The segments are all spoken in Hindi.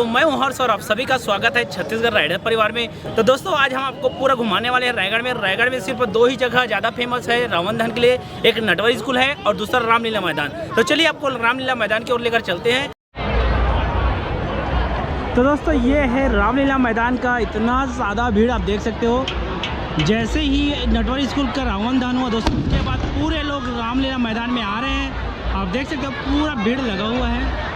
दोस्तों, मैं हूं हर्ष और आप सभी का स्वागत है छत्तीसगढ़ राइडर परिवार में। तो दोस्तों, आज हम आपको पूरा घुमाने वाले हैं रायगढ़ में। रायगढ़ में सिर्फ दो ही जगह ज़्यादा फेमस है रावण दहन के लिए, एक नटवर स्कूल है और दूसरा रामलीला मैदान। तो चलिए आपको रामलीला मैदान की ओर लेकर चलते हैं। तो दोस्तों, ये है रामलीला मैदान का इतना ज़्यादा भीड़ आप देख सकते हो। जैसे ही नटवर स्कूल का रावण दहन हुआ दोस्तों, उसके बाद पूरे लोग रामलीला मैदान में आ रहे हैं। आप देख सकते हो पूरा भीड़ लगा हुआ है।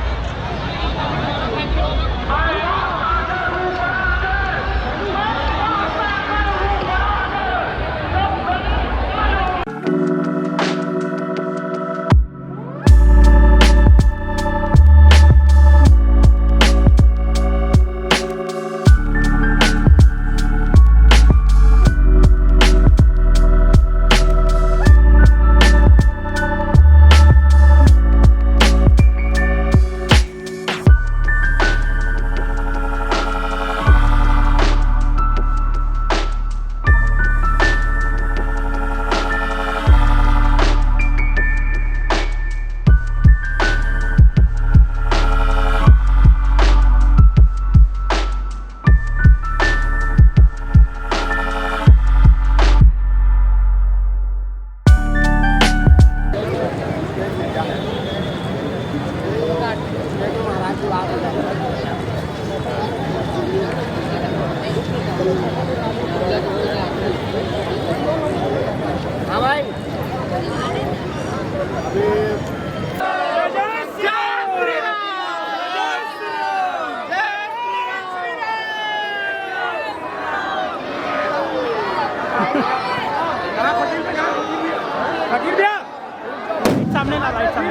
सामने ना, राइट सामने।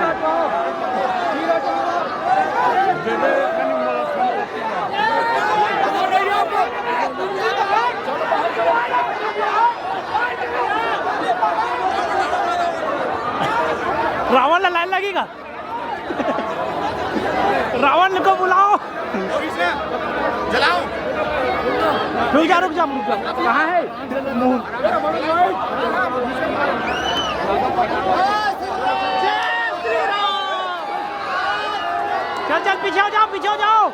रावण ला लाइन लगेगा। रावण को बुलाओ। जलाओ। रुक जा रुक जा रुक जा। कहाँ है? चल चल पीछे हो जाओ, पीछे हो जाओ।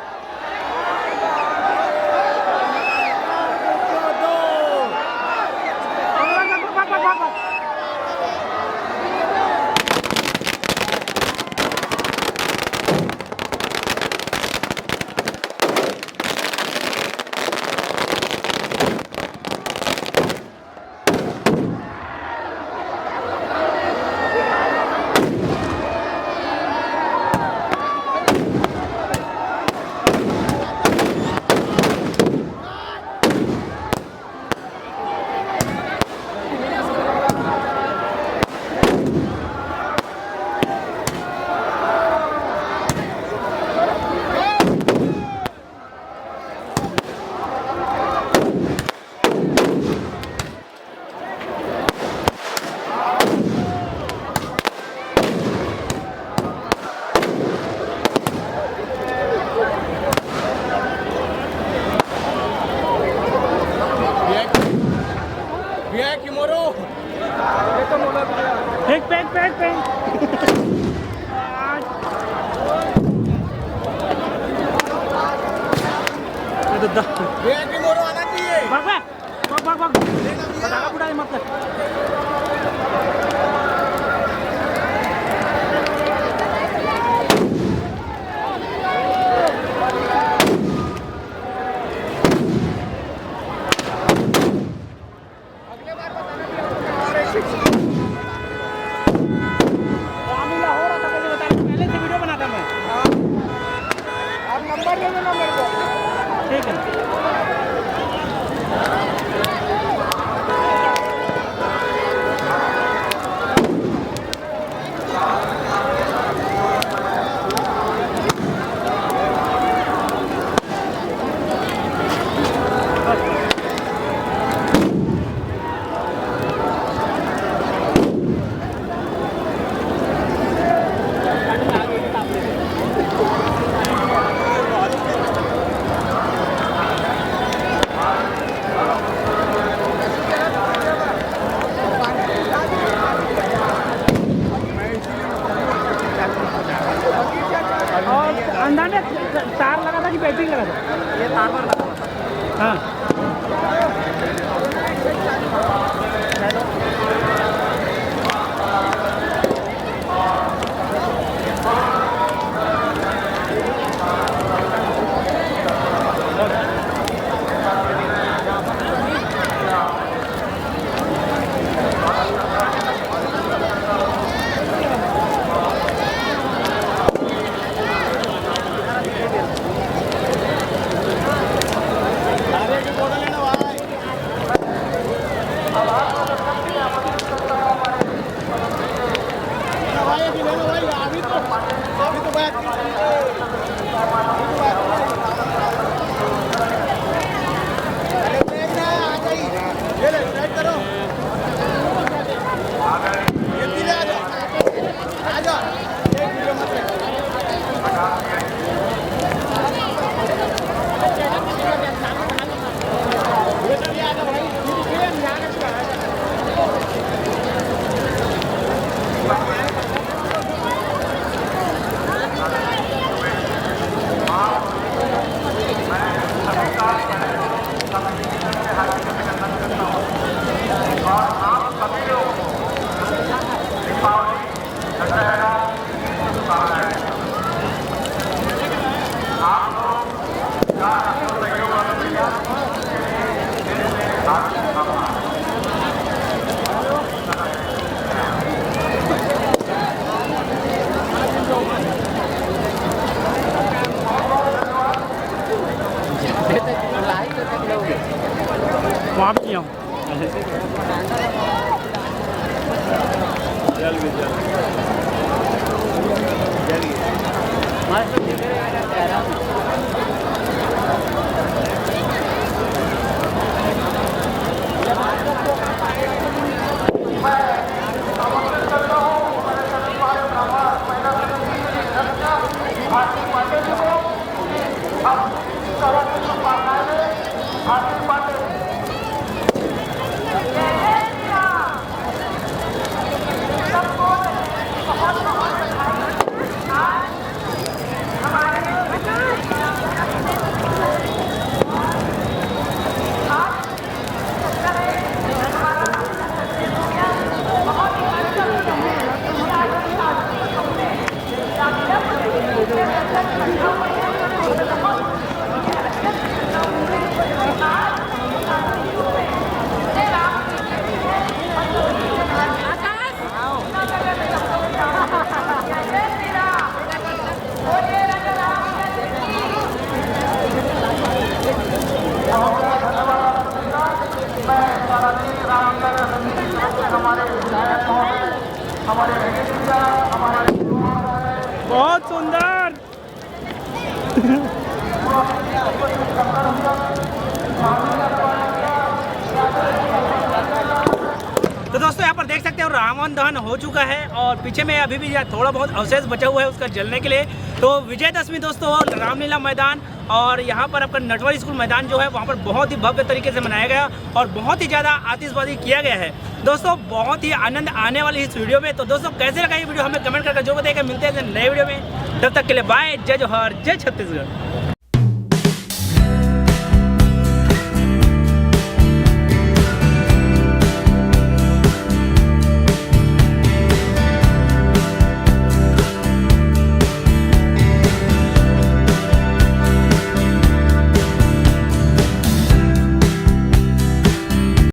एक पैक पैक पैक मोरो आना चाहिए। भाग भाग भाग भाग बताना बुढ़ा है मतलब। ठीक है। हाँ वहाँ भी किया हूँ। बहुत सुंदर। तो दोस्तों यहाँ पर देख सकते हो रावण दहन हो चुका है और पीछे में अभी भी थोड़ा बहुत अवशेष बचा हुआ है उसका जलने के लिए। तो विजयदशमी दोस्तों रामलीला मैदान और यहाँ पर आपका नटवर स्कूल मैदान जो है वहाँ पर बहुत ही भव्य तरीके से मनाया गया और बहुत ही ज़्यादा आतिशबाजी किया गया है। दोस्तों बहुत ही आनंद आने वाली इस वीडियो में। तो दोस्तों कैसे लगा ये वीडियो हमें कमेंट करके जो बताइएगा। मिलते हैं नए वीडियो में, तब तक के लिए बाय। जय जोहर, जय छत्तीसगढ़।